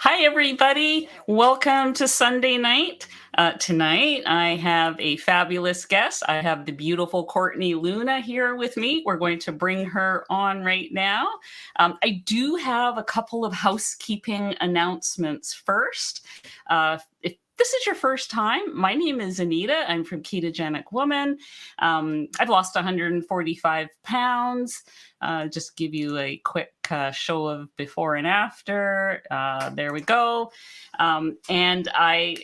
Hi, everybody. Welcome to Sunday night. Tonight, I have a fabulous guest. I have the beautiful Courtney Luna here with me. We're going to bring her on right now. I do have a couple of housekeeping announcents first. If this is your first time, my name is Anita. I'm from Ketogenic Woman. I've lost 145 pounds. Just give you a quick show of before and after. There we go. And I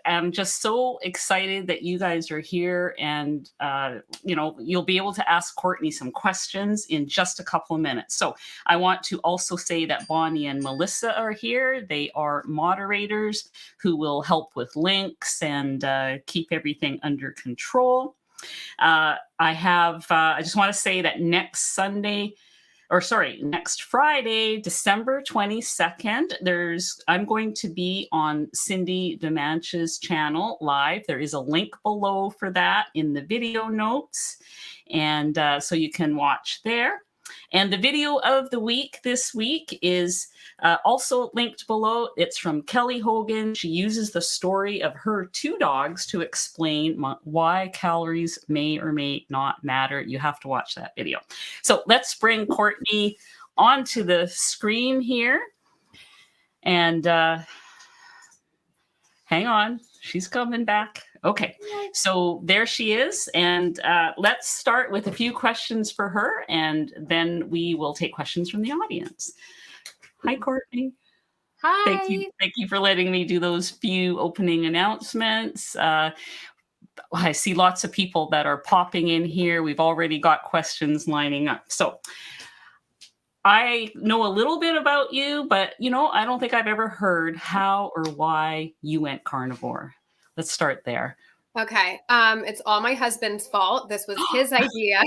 am just so excited that you guys are here, and you'll be able to ask Courtney some questions in just a couple of minutes. So I want to also say that Bonnie and Melissa are here. They are moderators who will help with links and keep everything under control. I just want to say that next Friday, December 22nd, I'm going to be on Cindy Demanche's channel live. There is a link below for that in the video notes. And so you can watch there. And the video of the week this week is also linked below. It's from Kelly Hogan. She uses the story of her two dogs to explain why calories may or may not matter. You have to watch that video. So let's bring Courtney onto the screen here. And hang on, she's coming back. Okay, so there she is. And let's start with a few questions for her, and then we will take questions from the audience. Hi, Courtney. Hi. Thank you for letting me do those few opening announcements. I see lots of people that are popping in here. We've already got questions lining up. So I know a little bit about you, but I don't think I've ever heard how or why you went carnivore. Let's start there. Okay. It's all my husband's fault. This was his idea.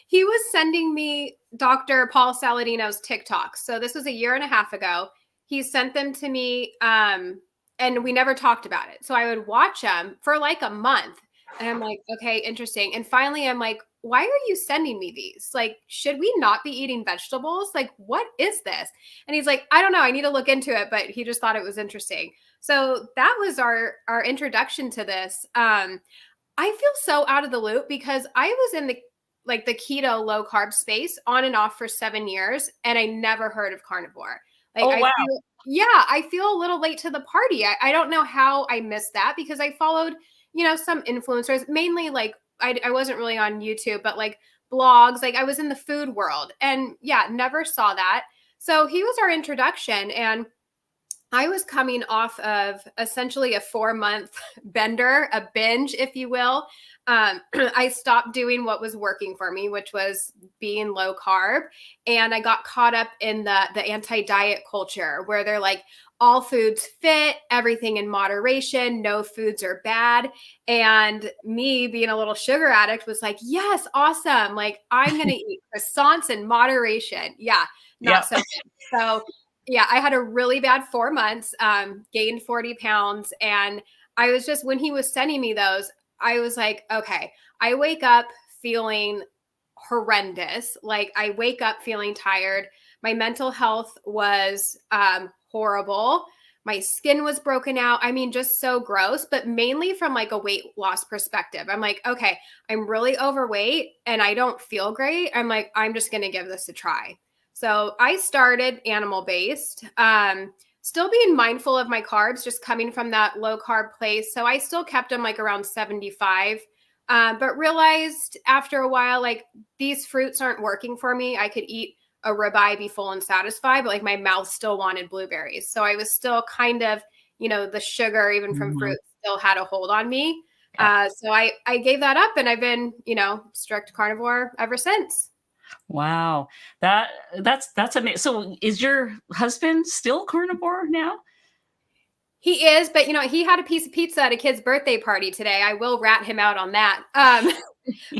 He was sending me Dr. Paul Saladino's TikToks. So this was a year and a half ago. He sent them to me, and we never talked about it. So I would watch them for like a month. And I'm like, okay, interesting. And finally, I'm like, why are you sending me these? Like, should we not be eating vegetables? Like, what is this? And he's like, I don't know. I need to look into it. But he just thought it was interesting. So that was our introduction to this. I feel so out of the loop because I was in the keto low carb space on and off for 7 years, and I never heard of carnivore. Like, wow. I feel a little late to the party. I don't know how I missed that because I followed, some influencers, mainly like I wasn't really on YouTube, but like blogs, like I was in the food world, and never saw that. So he was our introduction, and I was coming off of essentially a 4-month bender, a binge, if you will. I stopped doing what was working for me, which was being low carb. And I got caught up in the anti-diet culture where they're like, all foods fit, everything in moderation, no foods are bad. And me being a little sugar addict was like, yes, awesome. Like, I'm going to eat croissants in moderation. Yeah, not so good. So yeah, I had a really bad 4 months, gained 40 pounds. And I was just, when he was sending me those, I was like, okay, I wake up feeling horrendous. Like, I wake up feeling tired. My mental health was horrible. My skin was broken out. I mean, just so gross, but mainly from like a weight loss perspective. I'm like, okay, I'm really overweight and I don't feel great. I'm like, I'm just going to give this a try. So I started animal-based, still being mindful of my carbs, just coming from that low carb place. So I still kept them like around 75, but realized after a while, like, these fruits aren't working for me. I could eat a ribeye, be full and satisfied, but like my mouth still wanted blueberries. So I was still kind of, the sugar, even from fruit, still had a hold on me. So I gave that up, and I've been, strict carnivore ever since. Wow. That's amazing. So is your husband still carnivore now? He is, but he had a piece of pizza at a kid's birthday party today. I will rat him out on that.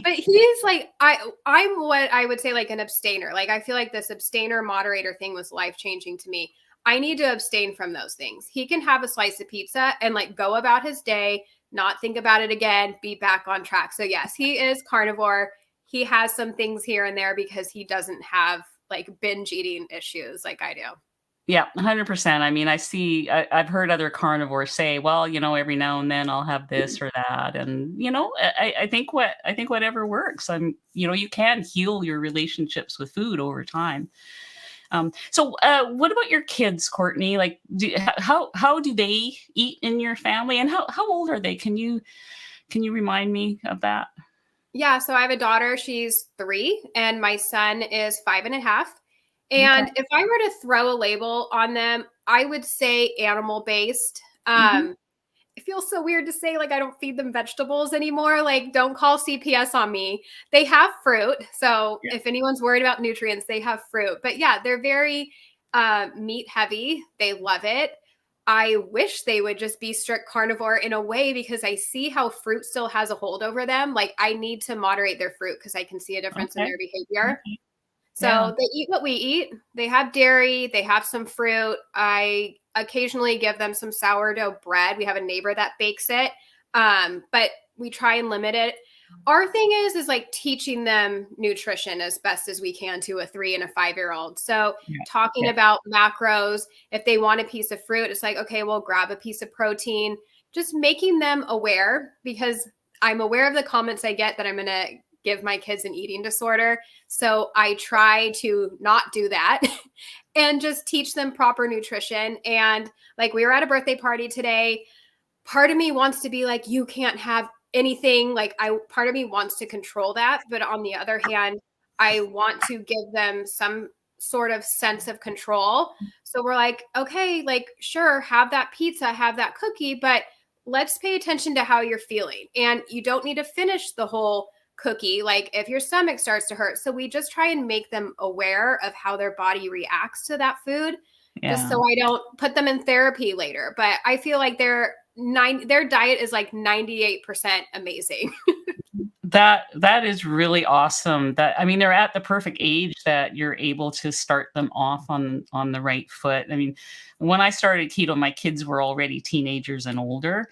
But he's like, I'm what I would say like an abstainer. Like, I feel like this abstainer moderator thing was life-changing to me. I need to abstain from those things. He can have a slice of pizza and like go about his day, not think about it again, be back on track. So yes, he is carnivore. He has some things here and there because he doesn't have like binge eating issues like I do. Yeah, 100%. I mean, I've heard other carnivores say, well, every now and then I'll have this or that. And, I think whatever works. You can heal your relationships with food over time. So what about your kids, Courtney? Like, how do they eat in your family, and how old are they? Can you remind me of that? Yeah, so I have a daughter, she's 3, and my son is 5.5. Okay. And if I were to throw a label on them, I would say animal based. Hmm. It feels so weird to say like I don't feed them vegetables anymore. Like, don't call CPS on me. They have fruit. So Yeah. if anyone's worried about nutrients, they have fruit. But yeah, they're very meat heavy. They love it. I wish they would just be strict carnivore in a way because I see how fruit still has a hold over them. Like, I need to moderate their fruit because I can see a difference in Okay. their behavior. Okay. Yeah. So they eat what we eat. They have dairy, they have some fruit. I occasionally give them some sourdough bread. We have a neighbor that bakes it. But we try and limit it. Our thing is like teaching them nutrition as best as we can to a 3 and a 5-year-old. So Yeah. talking Yeah. about macros, if they want a piece of fruit, it's like, okay, well, grab a piece of protein, just making them aware because I'm aware of the comments I get that I'm going to give my kids an eating disorder. So I try to not do that and just teach them proper nutrition. And like, we were at a birthday party today. Part of me wants to be like, you can't have anything. Like, part of me wants to control that. But on the other hand, I want to give them some sort of sense of control. So we're like, okay, like, sure, have that pizza, have that cookie, but let's pay attention to how you're feeling. And you don't need to finish the whole cookie, like if your stomach starts to hurt. So we just try and make them aware of how their body reacts to that food, just Yeah. so I don't put them in therapy later. But I feel like their diet is like 98% amazing. That is really awesome. I mean, they're at the perfect age that you're able to start them off on the right foot. I mean, when I started keto, my kids were already teenagers and older.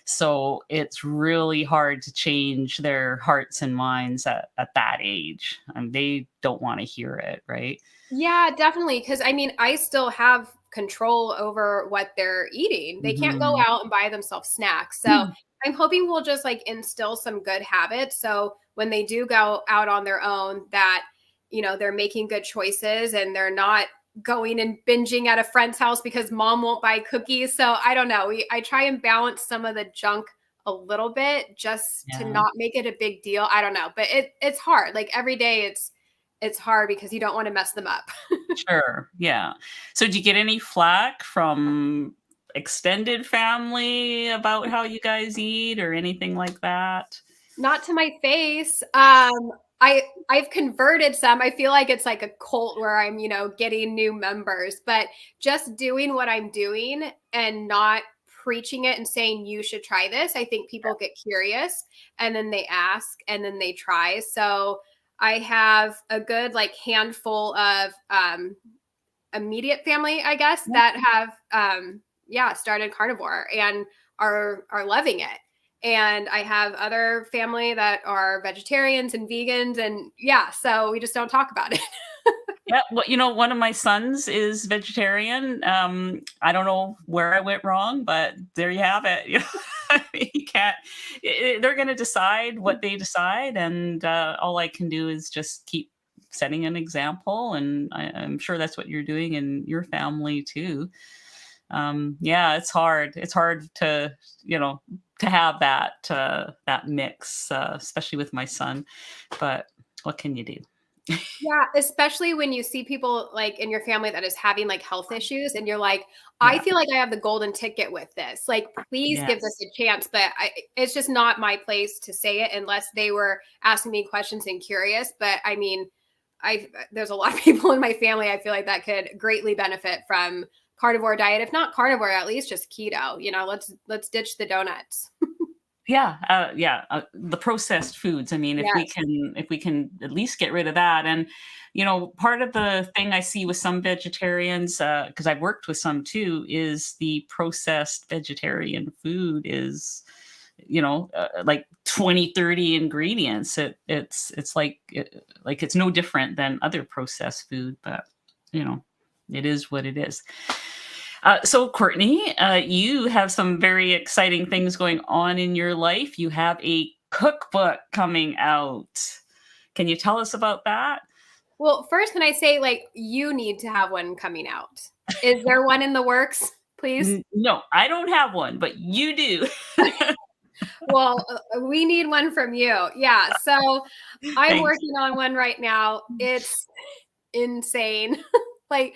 So it's really hard to change their hearts and minds at that age. They don't want to hear it, right? Yeah, definitely. Because I mean, I still have control over what they're eating. They can't go Mhm. out and buy themselves snacks. So I'm hoping we'll just like instill some good habits. So when they do go out on their own, that, they're making good choices and they're not going and binging at a friend's house because mom won't buy cookies. So I don't know. I try and balance some of the junk a little bit just to Yeah. not make it a big deal. I don't know, but it's hard. Like every day it's hard because you don't want to mess them up. Sure. Yeah. So do you get any flack from extended family about how you guys eat or anything like that? Not to my face. I've converted some. I feel like it's like a cult where I'm, getting new members, but just doing what I'm doing and not preaching it and saying you should try this. I think people get curious and then they ask and then they try. So I have a good like handful of immediate family, I guess, Yeah. that have started carnivore and are loving it. And I have other family that are vegetarians and vegans, and yeah, so we just don't talk about it. Yeah, well, one of my sons is vegetarian. I don't know where I went wrong, but there you have it. I mean, you can't. They're going to decide what they decide, and all I can do is just keep setting an example. And I'm sure that's what you're doing in your family too. Yeah, it's hard. It's hard to have that mix, especially with my son. But what can you do? Yeah, especially when you see people like in your family that is having like health issues and you're like, I Yeah. feel like I have the golden ticket with this. Like, please give this Yes. a chance. But it's just not my place to say it unless they were asking me questions and curious. But I mean, there's a lot of people in my family I feel like that could greatly benefit from carnivore diet. If not carnivore, at least just keto. Let's ditch the donuts. Yeah, the processed foods. I mean, Yes. if we can at least get rid of that. And part of the thing I see with some vegetarians, because I've worked with some too, is the processed vegetarian food is, like 20, 30 ingredients. It's like it's no different than other processed food, but you know. It is what it is. So, Courtney, you have some very exciting things going on in your life. You have a cookbook coming out. Can you tell us about that? Well, first, can I say, like, you need to have one coming out? Is there one in the works, please? No, I don't have one, but you do. Well, we need one from you. Yeah. So I'm Thanks. working on one right now. It's insane. Like,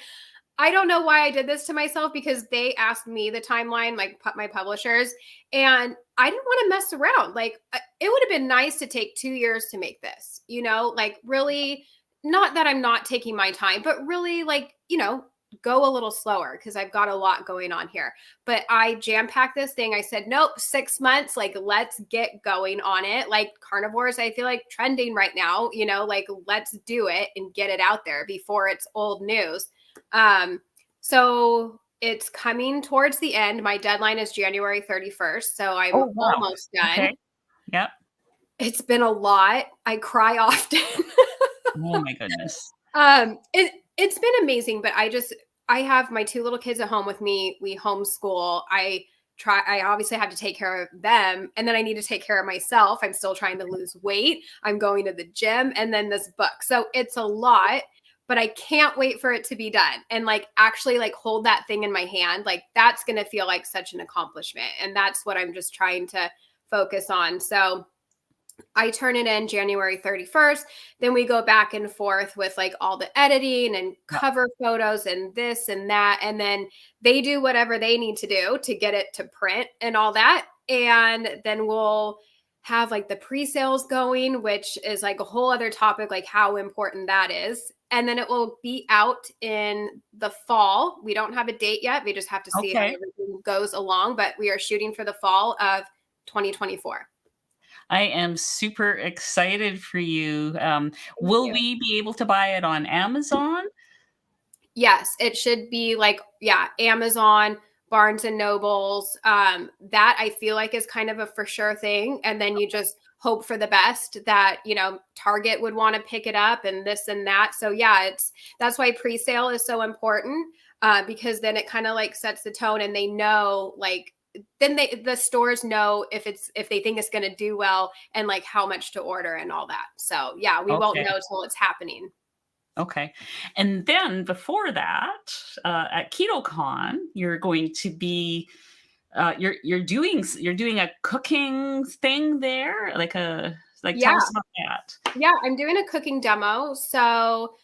I don't know why I did this to myself because they asked me the timeline, like my publishers, and I didn't want to mess around. Like, it would have been nice to take 2 years to make this, like really, not that I'm not taking my time, but really, like, go a little slower because I've got a lot going on here. But I jam packed this thing. I said, nope, 6 months, like, let's get going on it. Like, carnivores, I feel like trending right now, like, let's do it and get it out there before it's old news. So it's coming towards the end. My deadline is January 31st. So I'm Oh, wow. almost done. Okay. Yep. It's been a lot. I cry often. Oh my goodness. It's been amazing, but I have my 2 little kids at home with me. We homeschool. I obviously have to take care of them, and then I need to take care of myself. I'm still trying to lose weight. I'm going to the gym, and then this book. So it's a lot, but I can't wait for it to be done and like actually like hold that thing in my hand. Like, that's going to feel like such an accomplishment. And that's what I'm just trying to focus on. So I turn it in January 31st. Then we go back and forth with like all the editing and cover photos and this and that. And then they do whatever they need to do to get it to print and all that. And then we'll have like the pre-sales going, which is like a whole other topic, like how important that is. And then it will be out in the fall. We don't have a date yet. We just have to see how everything goes along, but we are shooting for the fall of 2024. I am super excited for you. Will you. we be able to buy it on Amazon? Yes, it should be like, yeah, Amazon, Barnes and Nobles. That I feel like is kind of a for sure thing. And then you just hope for the best that, Target would want to pick it up and this and that. So yeah, that's why pre-sale is so important, because then it kind of like sets the tone and they know, like, then the stores know if they think it's going to do well and like how much to order and all that. So yeah, we won't know till it's happening. Okay. And then before that, at KetoCon, you're going to be you're doing a cooking thing there, tell us about that. Yeah, I'm doing a cooking demo. So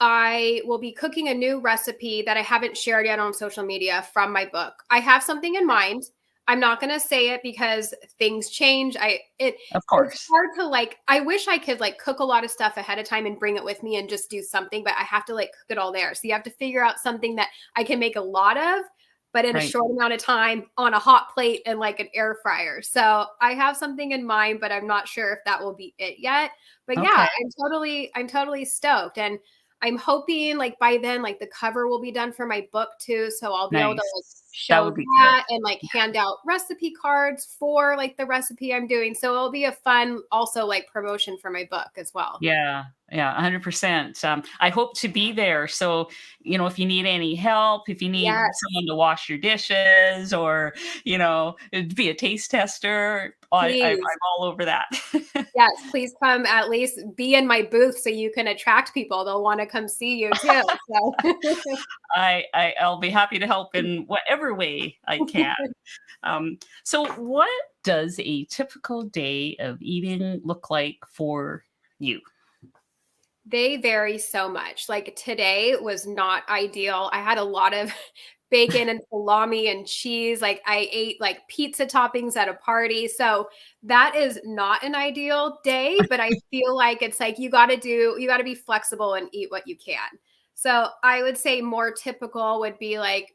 I will be cooking a new recipe that I haven't shared yet on social media from my book. I have something in mind. I'm not going to say it because things change. Of course. It's hard to like, I wish I could like cook a lot of stuff ahead of time and bring it with me and just do something, but I have to like cook it all there. So you have to figure out something that I can make a lot of, but in a short amount of time on a hot plate and like an air fryer. So I have something in mind, but I'm not sure if that will be it yet. But yeah, I'm totally stoked. And I'm hoping like by then, like the cover will be done for my book too. So I'll be able to like show that and like hand out recipe cards for like the recipe I'm doing. So it'll be a fun also like promotion for my book as well. Yeah. 100%. I hope to be there. So, if you need any help, if you need someone to wash your dishes or, be a taste tester, I'm all over that. Yes, please come at least be in my booth so you can attract people. They'll want to come see you too. So. I'll be happy to help in whatever way I can. So what does a typical day of eating look like for you? They vary so much. Like today was not ideal. I had a lot of bacon and salami and cheese. Like I ate like pizza toppings at a party. So that is not an ideal day, but I feel like it's like you got to be flexible and eat what you can. So I would say more typical would be like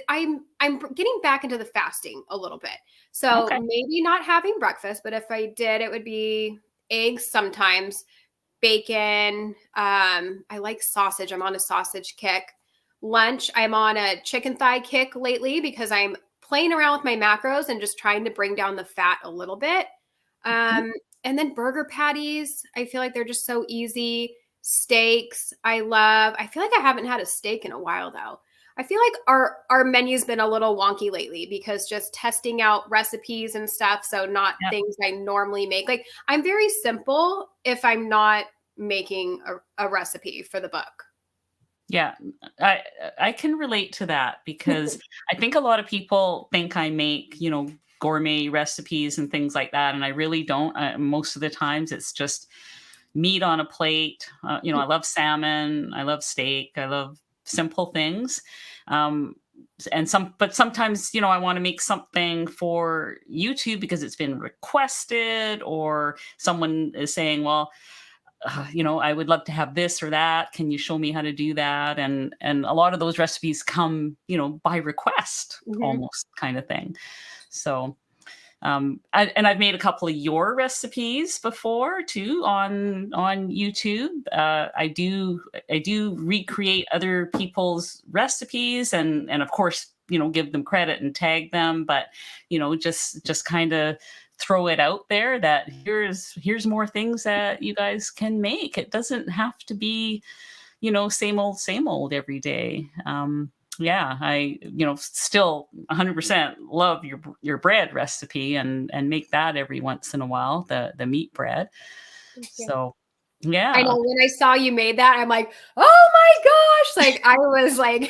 I'm getting back into the fasting a little bit. So maybe not having breakfast, but if I did, it would be eggs sometimes, bacon. I like sausage. I'm on a sausage kick. Lunch, I'm on a chicken thigh kick lately because I'm playing around with my macros and just trying to bring down the fat a little bit. And then burger patties, I feel like they're just so easy. steaks. I feel like I haven't had a steak in a while though. I feel like our menu's been a little wonky lately because just testing out recipes and stuff. So not Yeah. things I normally make. Like I'm very simple if I'm not making a recipe for the book. Yeah, I can relate to that because I think a lot of people think I make, gourmet recipes and things like that, and I really don't. Most of the times, it's just meat on a plate. I love salmon, I love steak, I love simple things. Um, but sometimes, I want to make something for YouTube because it's been requested, or someone is saying, well, I would love to have this or that. Can you show me how to do that? And a lot of those recipes come, by request, Mhm. almost kind of thing. So, I've made a couple of your recipes before too on YouTube. I do recreate other people's recipes, and of course, give them credit and tag them, but just kind of throw it out there that here's more things that you guys can make. It doesn't have to be, same old every day. Yeah, I, still 100% love your bread recipe, and make that every once in a while, the meat bread. Thank you. So, I yeah. know when I saw you made that, I'm like, oh my gosh. Like I was like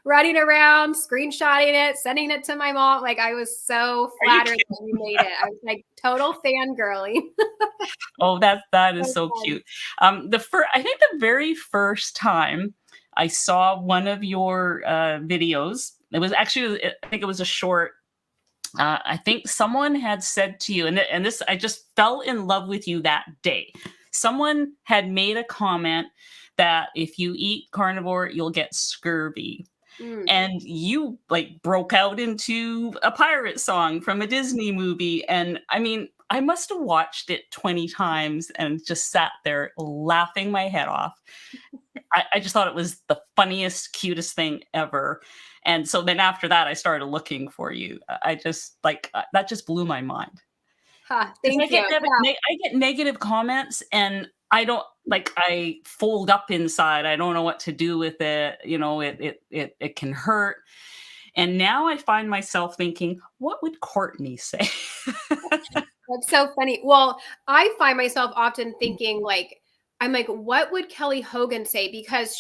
running around, screenshotting it, sending it to my mom. Like I was so Are you flattered that you made it. I was like total fangirly. Oh, that is So so fun. cute. I think the very first time I saw one of your videos, it was actually, I think it was a short. I think someone had said to you, and this, I just fell in love with you that day. Someone had made a comment that if you eat carnivore, you'll get scurvy. Mm. And you like broke out into a pirate song from a Disney movie. And I mean, I must have watched it 20 times and just sat there laughing my head off. I just thought it was the funniest, cutest thing ever. And so then after that, I started looking for you. I just like that just blew my mind. Huh, 'Cause thank you. Yeah. I get negative comments, and I don't like, I fold up inside. I don't know what to do with it. It can hurt. And now I find myself thinking, what would Courtney say? That's so funny. Well, I find myself often thinking like, I'm like, what would Kelly Hogan say? Because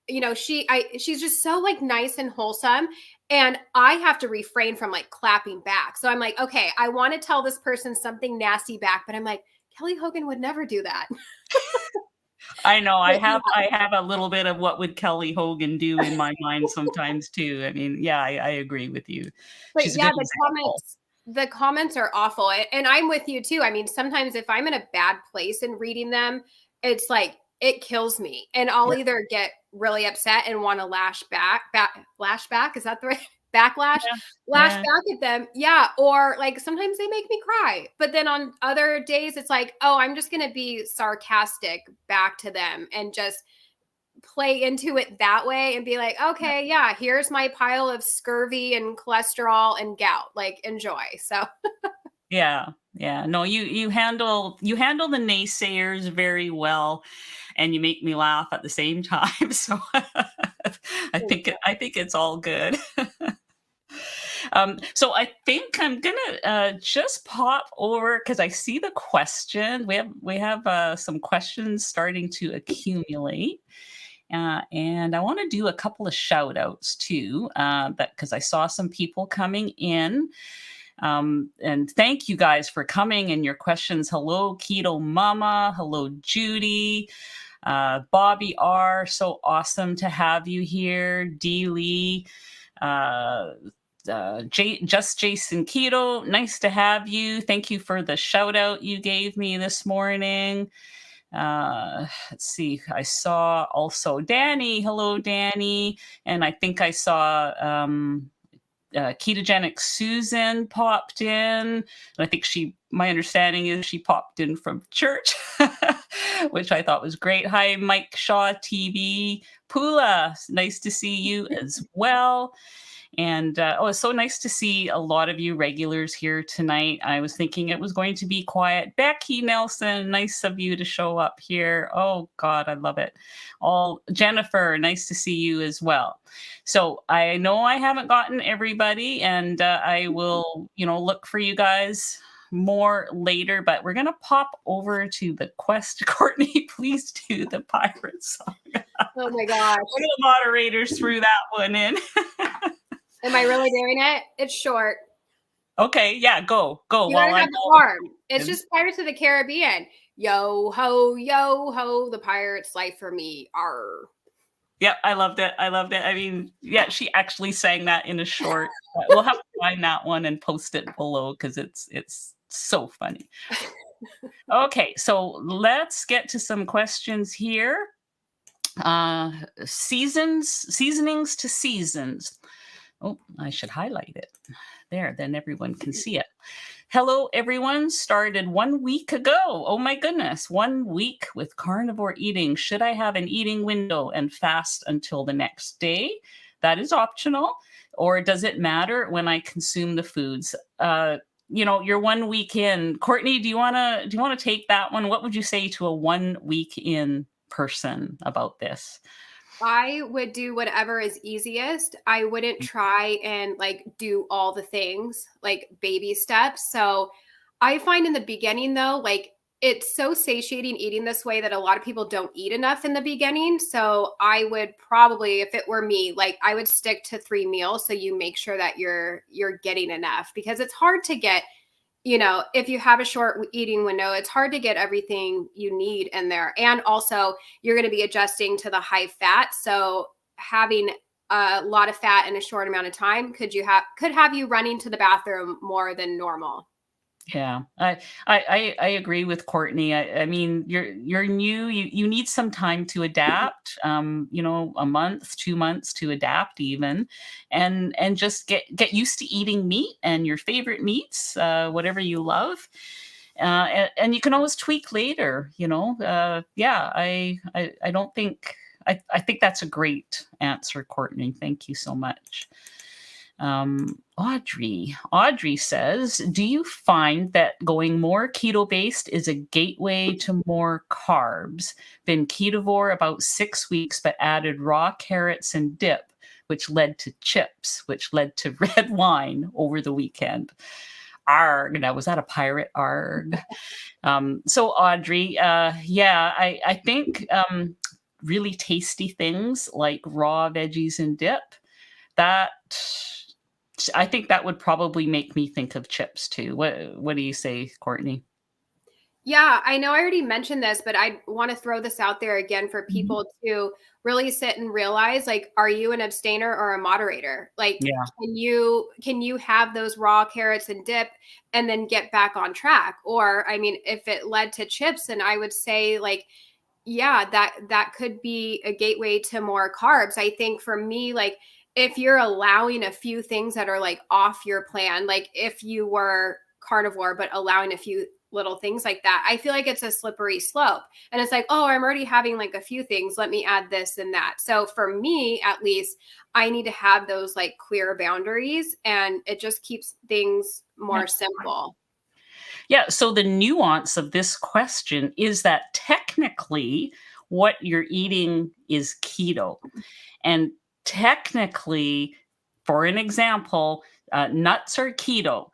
she's just so like nice and wholesome. And I have to refrain from like clapping back. So I'm like, okay, I want to tell this person something nasty back, but I'm like, Kelly Hogan would never do that. I know But yeah, I have a little bit of what would Kelly Hogan do in my mind sometimes too. I mean, yeah, I agree with you. but She's a yeah, good example. the comments are awful. And I'm with you too. I mean, sometimes if I'm in a bad place and reading them, it's like it kills me. And I'll Yeah, either get really upset and want to lash back. Is that the right backlash? yeah, Lash yeah. back at them. Yeah. Or like sometimes they make me cry. But then on other days, it's like, oh, I'm just gonna be sarcastic back to them and just play into it that way and be like, okay, yeah, here's my pile of scurvy and cholesterol and gout. Like, enjoy. So, Yeah. Yeah. No, you handle the naysayers very well, and you make me laugh at the same time. So I think it's all good. So I think I'm gonna just pop over because I see the question. We have some questions starting to accumulate. And I want to do a couple of shout outs too, that because I saw some people coming in. And thank you guys for coming and your questions. Hello, Keto Mama. Hello, Judy. Bobby R. So awesome to have you here. Dee Lee. Uh, just Jason Keto. Nice to have you. Thank you for the shout out you gave me this morning. Let's see. I saw also Danny. Hello, Danny. And I think I saw ketogenic Susan popped in. I think my understanding is she popped in from church. which I thought was great. Hi, Mike Shaw TV. Pula, nice to see you as well. And it's so nice to see a lot of you regulars here tonight. I was thinking it was going to be quiet. Becky Nelson, nice of you to show up here. Oh God, I love it. All Jennifer, nice to see you as well. So I know I haven't gotten everybody, and I will, look for you guys more later, but we're gonna pop over to the quest. Courtney, please do the pirate song. Oh my gosh. One of the moderators threw that one in. Am I really doing it? It's short. Okay, yeah, go. You gotta have the arm. It's just Pirates of the Caribbean. Yo ho, the pirate's life for me. Arr. Yep, I loved it. I mean, yeah, she actually sang that in a short. We'll have to find that one and post it below because it's so funny. Okay, so let's get to some questions here. Seasonings to seasons. Oh, I should highlight it there, then everyone can see it. Hello, everyone. Started 1 week ago. Oh my goodness, 1 week with carnivore eating. Should I have an eating window and fast until the next day? That is optional. Or does it matter when I consume the foods? You're 1 week in. Courtney, do you wanna take that one? What would you say to a 1 week in person about this? I would do whatever is easiest. I wouldn't try and do all the things, like baby steps. So I find in the beginning though, it's so satiating eating this way that a lot of people don't eat enough in the beginning. So I would probably, if it were me, I would stick to 3 meals. So you make sure that you're getting enough, because it's hard to get, if you have a short eating window, it's hard to get everything you need in there. And also you're going to be adjusting to the high fat. So having a lot of fat in a short amount of time could have you running to the bathroom more than normal. Yeah, I agree with Courtney. I mean, you're new. You need some time to adapt. A month, 2 months to adapt, even, and just get used to eating meat and your favorite meats, whatever you love. And you can always tweak later. Yeah, I don't think I think that's a great answer, Courtney. Thank you so much. Audrey says, do you find that going more keto-based is a gateway to more carbs? Been ketovore about 6 weeks, but added raw carrots and dip, which led to chips, which led to red wine over the weekend. Arg. Now, was that a pirate? Arg. So Audrey, I think really tasty things like raw veggies and dip, I think that would probably make me think of chips too. What do you say, Courtney? Yeah, I know I already mentioned this, but I want to throw this out there again for people to really sit and realize, are you an abstainer or a moderator? Yeah. Can you have those raw carrots and dip and then get back on track? Or, I mean, if it led to chips, and I would say yeah, that could be a gateway to more carbs. I think for me, if you're allowing a few things that are off your plan, if you were carnivore, but allowing a few little things like that, I feel like it's a slippery slope. And it's oh, I'm already having a few things. Let me add this and that. So for me, at least, I need to have those clear boundaries, and it just keeps things more simple. Yeah. So the nuance of this question is that technically what you're eating is keto. And technically, for an example, nuts are keto,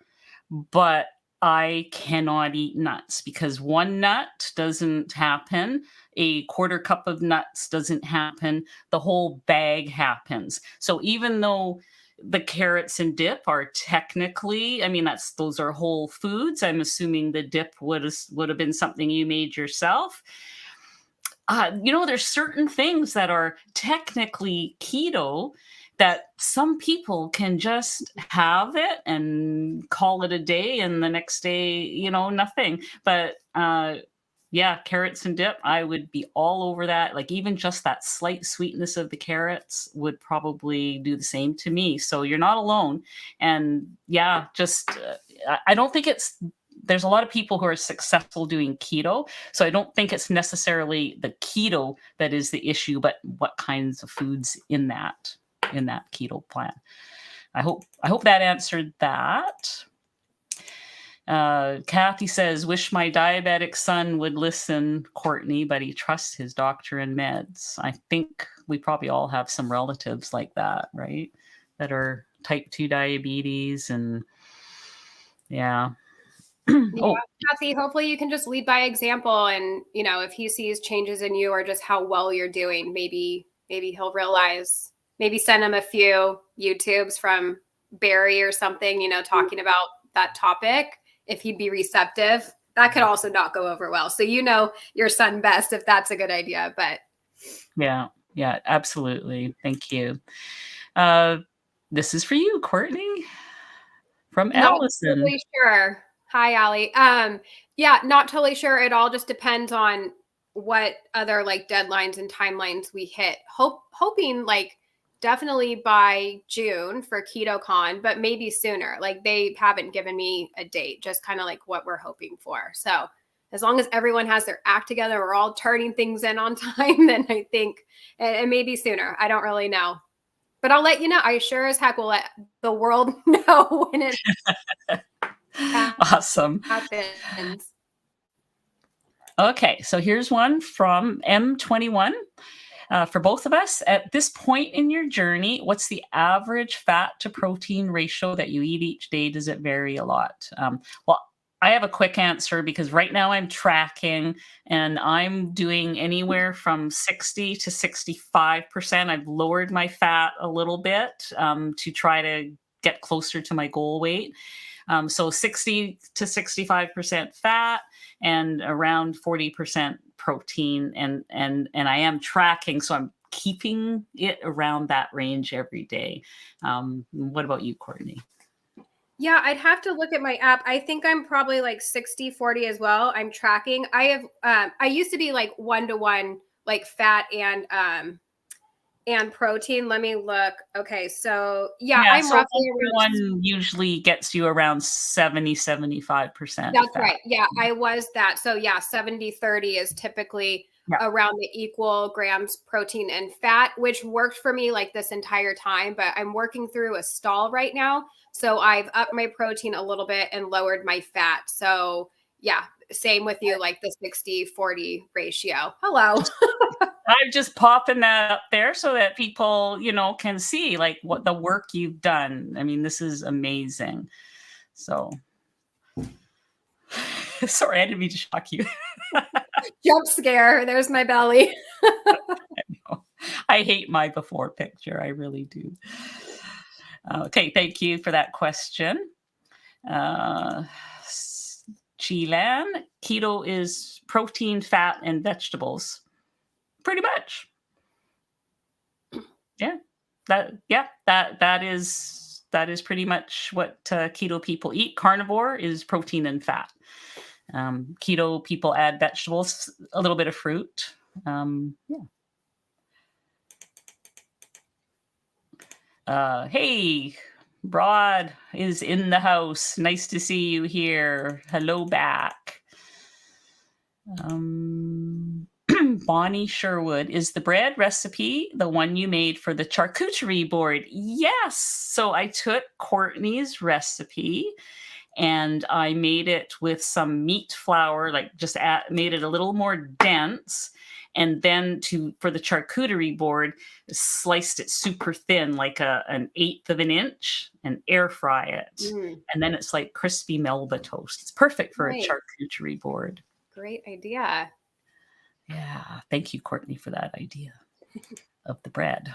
but I cannot eat nuts because 1 nut doesn't happen. A quarter cup of nuts doesn't happen. The whole bag happens. So even though the carrots and dip are technically, I mean, those are whole foods. I'm assuming the dip would have been something you made yourself. There's certain things that are technically keto that some people can just have it and call it a day, and the next day, nothing. But carrots and dip, I would be all over that. Even just that slight sweetness of the carrots would probably do the same to me. So you're not alone. And I don't think it's there's a lot of people who are successful doing keto. So I don't think it's necessarily the keto that is the issue, but what kinds of foods in that keto plan. I hope that answered that. Kathy says, wish my diabetic son would listen, Courtney, but he trusts his doctor and meds. I think we probably all have some relatives like that, right? That are type 2 diabetes and yeah. Yeah, Kathy, hopefully you can just lead by example. And, if he sees changes in you or just how well you're doing, maybe he'll realize, maybe send him a few YouTubes from Barry or something, talking about that topic. If he'd be receptive, that could also not go over well. So, your son best if that's a good idea, but. Yeah, absolutely. Thank you. This is for you, Courtney, from Allison. Not totally sure. Hi, Allie. Yeah, not totally sure. It all just depends on what other deadlines and timelines we hit. Hoping definitely by June for KetoCon, but maybe sooner. They haven't given me a date, just kind of what we're hoping for. So as long as everyone has their act together, we're all turning things in on time, then I think, and maybe sooner. I don't really know. But I'll let you know. I sure as heck will let the world know when it awesome happens. Okay, so here's one from M21. For both of us, at this point in your journey, what's the average fat to protein ratio that you eat each day? Does it vary a lot? Well, I have a quick answer because right now I'm tracking and I'm doing anywhere from 60 to 65%. I've lowered my fat a little bit to try to get closer to my goal weight. So 60 to 65% fat and around 40% protein. And I am tracking, so I'm keeping it around that range every day. What about you, Courtney? Yeah, I'd have to look at my app. I think I'm probably 60-40 as well. I'm tracking. I used to be 1-to-1, fat and protein. Let me look. Okay. So I'm so roughly one usually gets you around 70-75%. That's fat. Right. Yeah, I was that. So 70-30 is typically around the equal grams protein and fat, which worked for me this entire time, but I'm working through a stall right now. So I've upped my protein a little bit and lowered my fat. So same with you, the 60-40 ratio. Hello. I'm just popping that up there so that people, can see what the work you've done. I mean, this is amazing. So, sorry, I didn't mean to shock you. Jump scare. There's my belly. I hate my before picture. I really do. Okay, thank you for that question. Chilan, keto is protein, fat, and vegetables. Pretty much. That is pretty much what keto people eat. Carnivore is protein and fat. Keto people add vegetables, a little bit of fruit. Hey, Broad is in the house. Nice to see you here. Hello back. Bonnie Sherwood, is the bread recipe the one you made for the charcuterie board? Yes. So I took Courtney's recipe and I made it with some meat flour, made it a little more dense. And then for the charcuterie board, sliced it super thin, an 1/8 of an inch, and air fry it. And then it's like crispy Melba toast. It's perfect for a charcuterie board. Great idea. Yeah. Thank you, Courtney, for that idea of the bread.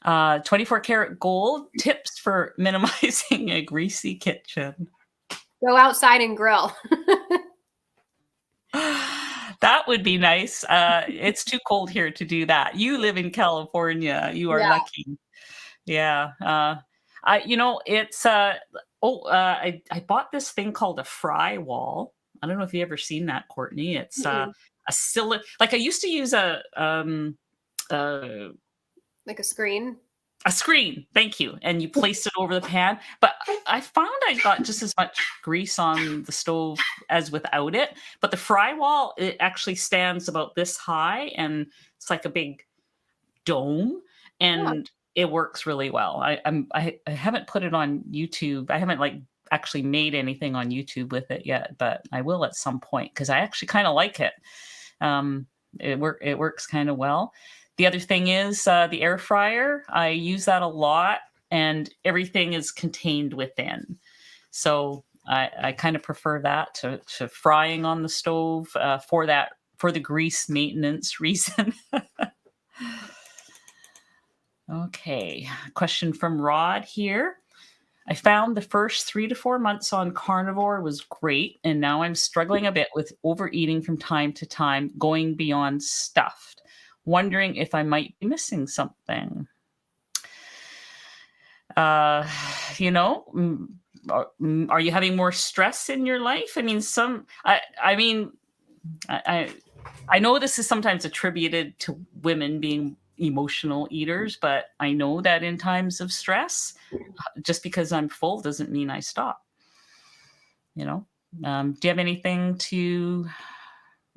24 karat gold tips for minimizing a greasy kitchen. Go outside and grill. That would be nice. It's too cold here to do that. You live in California. You are lucky. Yeah. I bought this thing called a fry wall. I don't know if you ever seen that, Courtney. It's a I used to use a a screen. A screen, thank you. And you place it over the pan. But I found I got just as much grease on the stove as without it. But the fry wall, it actually stands about this high, and it's like a big dome, Yeah. and it works really well. I haven't put it on YouTube. I haven't like actually made anything on YouTube with it yet, but I will at some point because I actually kind of like it. Um, it works kind of well. The other thing is the air fryer. I use that a lot, and everything is contained within. So I kind of prefer that to frying on the stove for the grease maintenance reason. Okay, question from Rod here. I found the first 3 to 4 months on carnivore was great, and now I'm struggling a bit with overeating from time to time, going beyond stuffed. Wondering if I might be missing something. Uh, you know, are you having more stress in your life? I mean, I I know this is sometimes attributed to women being emotional eaters, but I know that in times of stress, just because I'm full doesn't mean I stop. You know, do you have anything to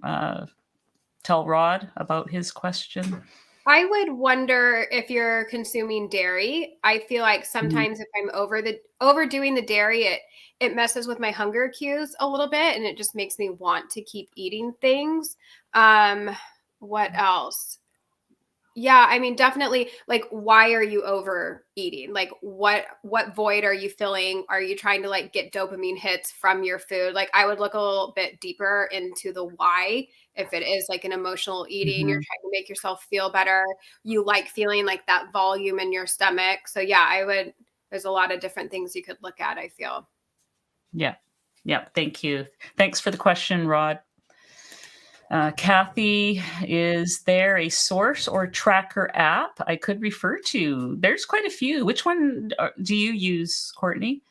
uh, tell Rod about his question? I would wonder if you're consuming dairy. I feel like Mhm. sometimes if I'm overdoing the dairy, it messes with my hunger cues a little bit, and it just makes me want to keep eating things. Um, what else? Yeah, I mean, definitely, like, why are you overeating? Like, what void are you filling? Are you trying to, like, get dopamine hits from your food? Like, I would look a little bit deeper into the why. If it is, like, an emotional eating, you're Mhm. trying to make yourself feel better, you like feeling, like, that volume in your stomach. So, yeah, there's a lot of different things you could look at, I feel. Yeah. Yeah. Thank you. Thanks for the question, Rod. Kathy, is there a source or tracker app I could refer to? There's quite a few. Which one do you use, Courtney?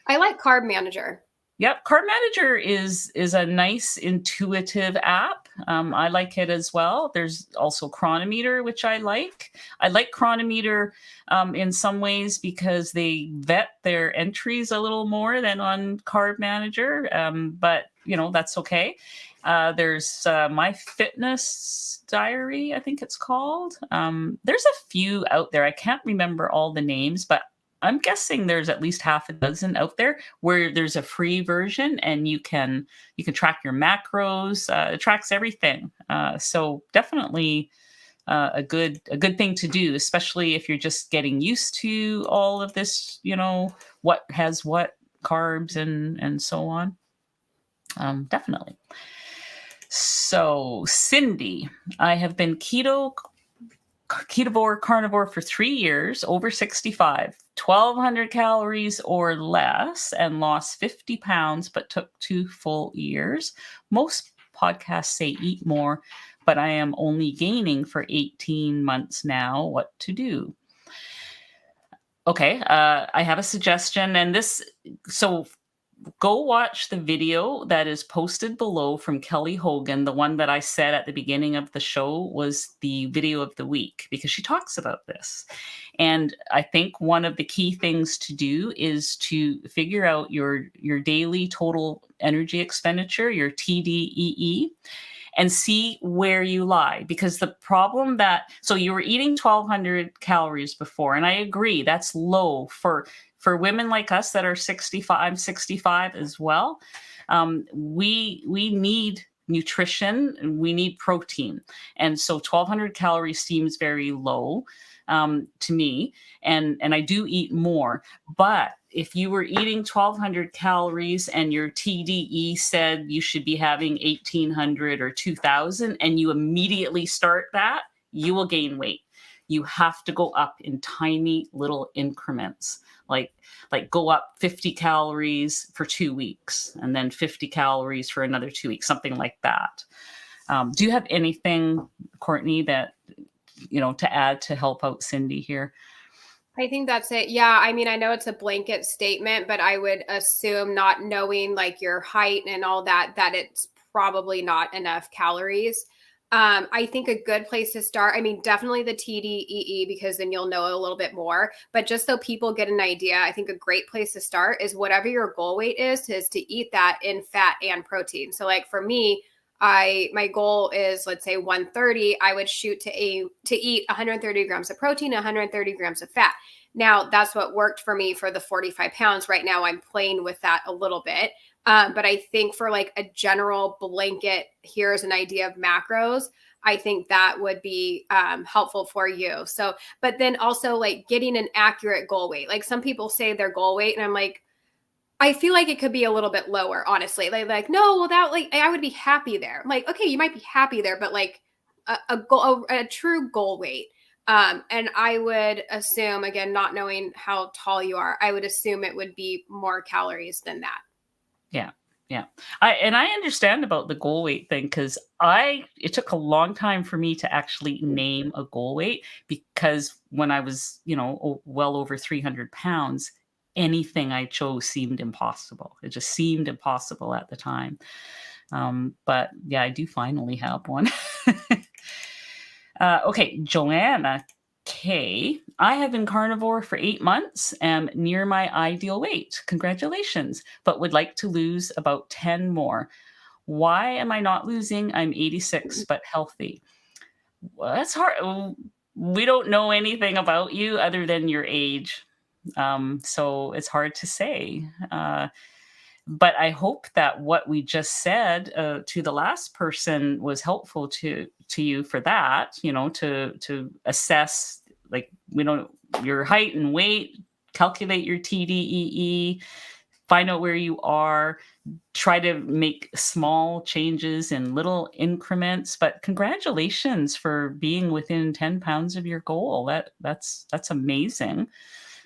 I like Carb Manager. Yep, Card Manager is a nice intuitive app. I like it as well. There's also Chronometer, which I like. I like Chronometer in some ways because they vet their entries a little more than on Card Manager, but you know that's okay. There's My Fitness Diary, I think it's called. There's a few out there. I can't remember all the names, but I'm guessing there's at least half a dozen out there where there's a free version and you can track your macros. It tracks everything. So definitely a good thing to do, especially if you're just getting used to all of this. You know what has what carbs and so on. Definitely. So Cindy, I have been ketovore carnivore for 3 years, over 65, 1,200 calories or less, and lost 50 pounds, but took 2 full years. Most podcasts say eat more, but I am only gaining for 18 months now. What to do? Okay, I have a suggestion, and so go watch the video that is posted below from Kelly Hogan. The one that I said at the beginning of the show was the video of the week because she talks about this. And I think one of the key things to do is to figure out your daily total energy expenditure, your TDEE, and see where you lie. Because the problem so you were eating 1,200 calories before, and I agree that's low for women like us that are 65 as well. We need nutrition and we need protein, and so 1,200 calories seems very low to me, and I do eat more. But if you were eating 1,200 calories and your TDE said you should be having 1,800 or 2,000, and you immediately start that, you will gain weight. You have to go up in tiny little increments, like go up 50 calories for 2 weeks, and then 50 calories for another 2 weeks, something like that. Do you have anything, Courtney, that to add to help out Cindy here? I think that's it. Yeah, I mean, I know it's a blanket statement, but I would assume, not knowing like your height and all that, that it's probably not enough calories. I think a good place to start, I mean, definitely the TDEE, because then you'll know a little bit more. But just so people get an idea, I think a great place to start is whatever your goal weight is to eat that in fat and protein. So like for me, my goal is, let's say 130. I would shoot to eat 130 grams of protein, 130 grams of fat. Now that's what worked for me for the 45 pounds. Right now I'm playing with that a little bit. But I think for like a general blanket, here's an idea of macros, I think that would be helpful for you. So, but then also like getting an accurate goal weight. Like some people say their goal weight, and I'm like, I feel like it could be a little bit lower, honestly. Like, no, well, that like I would be happy there. I'm like, okay, you might be happy there, but like a true goal weight. And I would assume, again, not knowing how tall you are, I would assume it would be more calories than that. Yeah. Yeah. I understand about the goal weight thing, because it took a long time for me to actually name a goal weight, because when I was, well over 300 pounds, anything I chose seemed impossible. It just seemed impossible at the time. But yeah, I do finally have one. Okay, Joanna K. I have been carnivore for 8 months, am near my ideal weight. Congratulations, but would like to lose about 10 more. Why am I not losing? I'm 86, but healthy. Well, that's hard. We don't know anything about you other than your age. So it's hard to say. But I hope that what we just said to the last person was helpful to you for that, to assess, like, your height and weight, calculate your TDEE, find out where you are, try to make small changes in little increments. But congratulations for being within 10 pounds of your goal. That's amazing.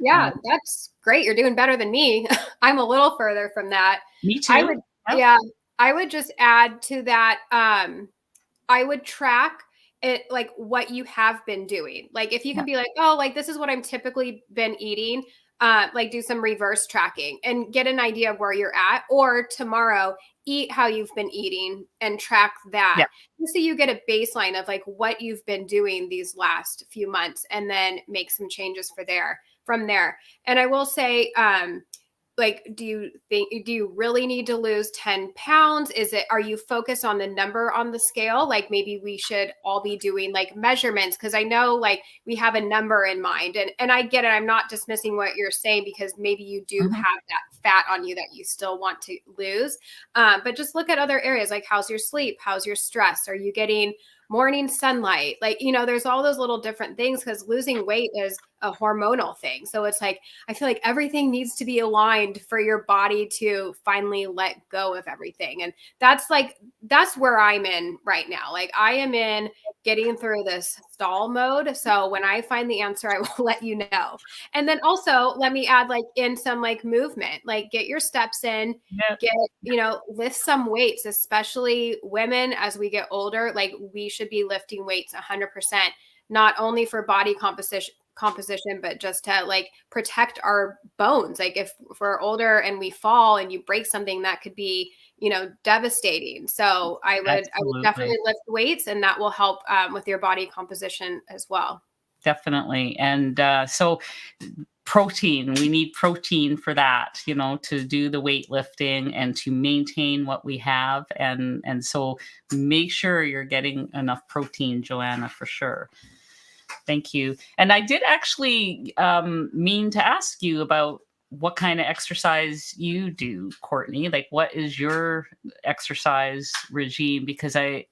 Yeah, that's great. You're doing better than me. I'm a little further from that. Me too. I would, yeah, I would just add to that. I would track it, like what you have been doing. Like if you can be like, oh, like this is what I'm typically been eating. Like do some reverse tracking and get an idea of where you're at. Or tomorrow, eat how you've been eating and track that. Yeah. Just so you get a baseline of like what you've been doing these last few months, and then make some changes from there. And I will say, like, do you really need to lose 10 pounds? Are you focused on the number on the scale? Like maybe we should all be doing like measurements, because I know like we have a number in mind, and I get it. I'm not dismissing what you're saying, because maybe you do have that fat on you that you still want to lose. But just look at other areas, like how's your sleep? How's your stress? Are you getting morning sunlight? Like, there's all those little different things, because losing weight is a hormonal thing. So it's like, I feel like everything needs to be aligned for your body to finally let go of everything. And that's where I'm in right now. Like I am in getting through this stall mode. So when I find the answer, I will let you know. And then also let me add like in some like movement, like get your steps in, lift some weights, especially women as we get older. Like we should be lifting weights 100%, not only for body composition, but just to like protect our bones. Like if we're older and we fall and you break something, that could be, devastating. So I would definitely lift weights, and that will help with your body composition as well. Definitely. And so protein, we need protein for that, to do the weightlifting and to maintain what we have. And so make sure you're getting enough protein, Joanna, for sure. Thank you. And I did actually mean to ask you about what kind of exercise you do, Courtney. Like, what is your exercise regime? Because I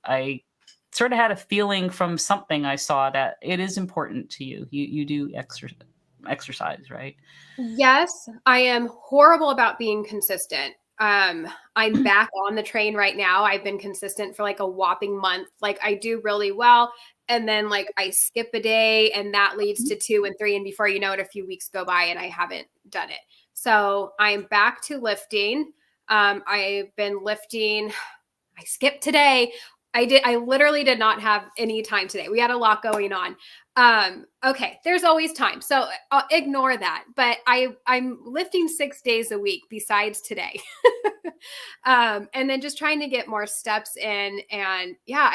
sort of had a feeling from something I saw that it is important to you. You do exercise, right? Yes, I am horrible about being consistent. I'm back on the train right now. I've been consistent for like a whopping month. Like I do really well. And then like I skip a day, and that leads to 2 and 3. And before you know it, a few weeks go by and I haven't done it. So I'm back to lifting. I've been lifting. I skipped today. I literally did not have any time today. We had a lot going on. Okay, there's always time. So I'll ignore that. But I'm lifting 6 days a week besides today. And then just trying to get more steps in. And yeah,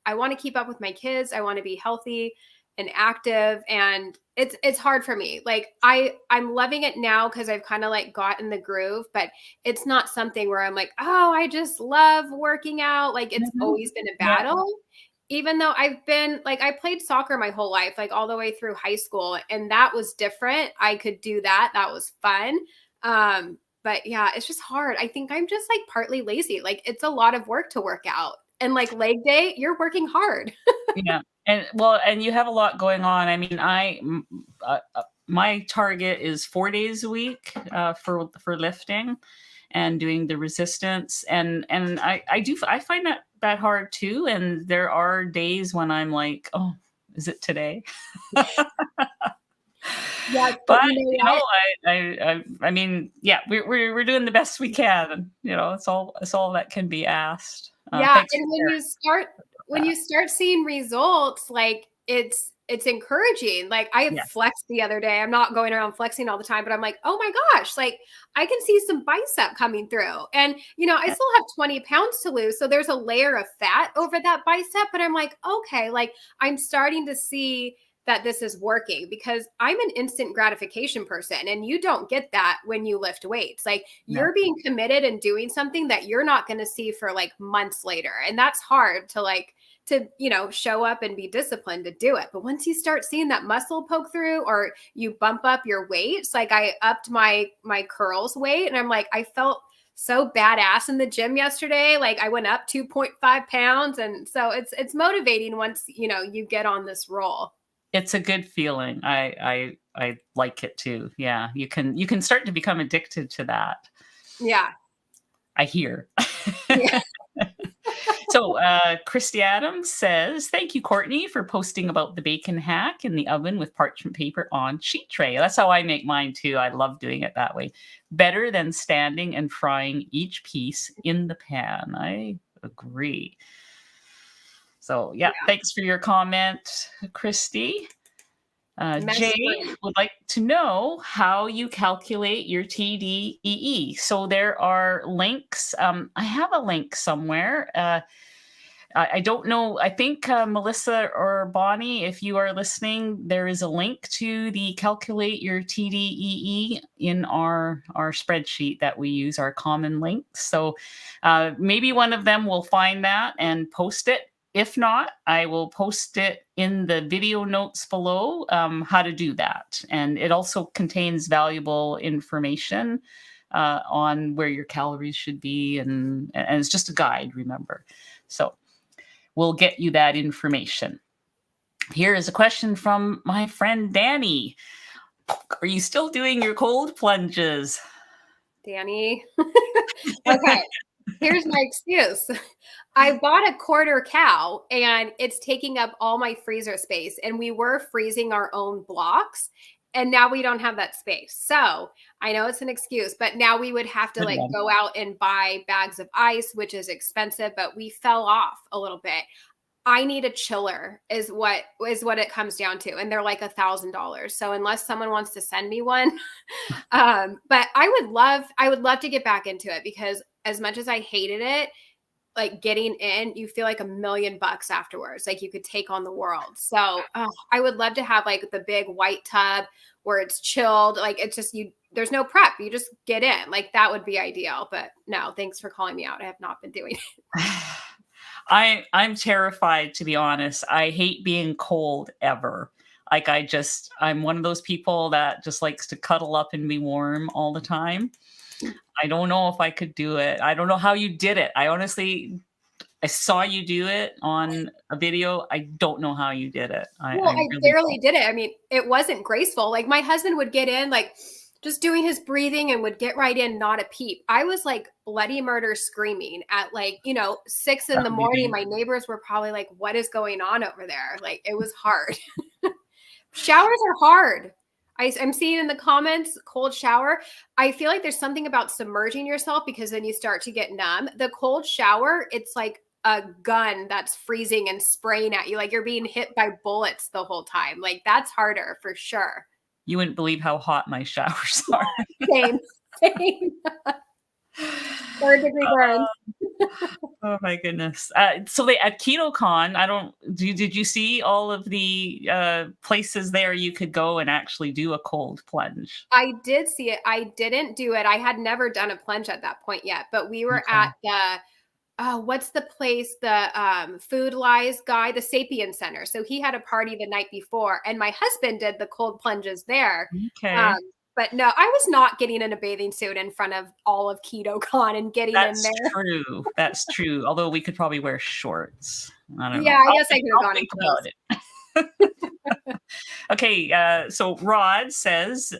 I want to keep up with my kids. I want to be healthy and active, and it's hard for me. Like I'm loving it now because I've kind of like got in the groove, but it's not something where I'm like, oh, I just love working out. Like it's always been a Yeah. battle. Even though I've been like, I played soccer my whole life, like all the way through high school, and that was different. I could do that. That was fun. But yeah, it's just hard. I think I'm just like partly lazy. Like it's a lot of work to work out. And like leg day, you're working hard. Yeah. And well, and you have a lot going on. I mean, my target is 4 days a week for lifting and doing the resistance. And I find that hard too. And there are days when I'm like, oh, is it today? Yeah, But you know what? I mean, yeah, we're doing the best we can. You know, it's all that can be asked. Yeah, Thanks for and sharing when that. you start seeing results, like it's encouraging. Like I Yeah. flexed the other day. I'm not going around flexing all the time, but I'm like, oh my gosh, like I can see some bicep coming through. And I Yeah. still have 20 pounds to lose. So there's a layer of fat over that bicep. But I'm like, okay, like I'm starting to see that this is working because I'm an instant gratification person and you don't get that when you lift weights. Like No. you're being committed and doing something that you're not going to see for like months later. And that's hard to show up and be disciplined to do it. But once you start seeing that muscle poke through or you bump up your weights, like I upped my curls weight and I'm like, I felt so badass in the gym yesterday. Like I went up 2.5 pounds. And so it's motivating once, you get on this roll. It's a good feeling. I like it too. Yeah, you can start to become addicted to that. Yeah. I hear. Yeah. So, Christy Adams says, "Thank you, Courtney, for posting about the bacon hack in the oven with parchment paper on sheet tray. That's how I make mine too. I love doing it that way. Better than standing and frying each piece in the pan." I agree. So, yeah, thanks for your comment, Christy. Mess Jay free. would like to know how you calculate your TDEE. So there are links. I have a link somewhere. I don't know. I think Melissa or Bonnie, if you are listening, there is a link to the calculate your TDEE in our spreadsheet that we use, our common links. So maybe one of them will find that and post it. If not, I will post it in the video notes below how to do that. And it also contains valuable information on where your calories should be. And it's just a guide, remember. So we'll get you that information. Here is a question from my friend Danny. Are you still doing your cold plunges? Danny. Okay. Here's my excuse. I bought a quarter cow and it's taking up all my freezer space. And we were freezing our own blocks. And now we don't have that space. So I know it's an excuse, but now we would have to Good like one. go out and buy bags of ice, which is expensive, but we fell off a little bit. I need a chiller is what it comes down to. And they're like $1,000. So unless someone wants to send me one, but I would love to get back into it because as much as I hated it, like getting in, you feel like $1,000,000 afterwards. Like you could take on the world. So I would love to have like the big white tub where it's chilled. Like it's just there's no prep. You just get in. Like that would be ideal. But no, thanks for calling me out. I have not been doing it. I'm terrified, to be honest. I hate being cold ever. Like I'm one of those people that just likes to cuddle up and be warm all the time. I don't know if I could do it. I don't know how you did it. I saw you do it on a video. I don't know how you did it. Well, I I really barely don't. did it. I mean, it wasn't graceful. Like my husband would get in, like just doing his breathing and would get right in, not a peep. I was like bloody murder screaming at like, 6 in the morning. My neighbors were probably like, what is going on over there? Like it was hard. Showers are hard. I'm seeing in the comments, cold shower. I feel like there's something about submerging yourself because then you start to get numb. The cold shower, it's like a gun that's freezing and spraying at you. Like you're being hit by bullets the whole time. Like that's harder for sure. You wouldn't believe how hot my showers are. Same. 3rd degree burn. Oh my goodness. So they at KetoCon, did you see all of the places there you could go and actually do a cold plunge? I did see it. I didn't do it. I had never done a plunge at that point yet, but we were Okay. at the what's the place? The Food Lies guy, the Sapien Center. So he had a party the night before, and my husband did the cold plunges there. Um, Okay. but no, I was not getting in a bathing suit in front of all of KetoCon and getting in That's there. true. That's true. Although we could probably wear shorts. I don't Yeah, know. I guess I could have I'll gone in think about it. Okay, so Rod says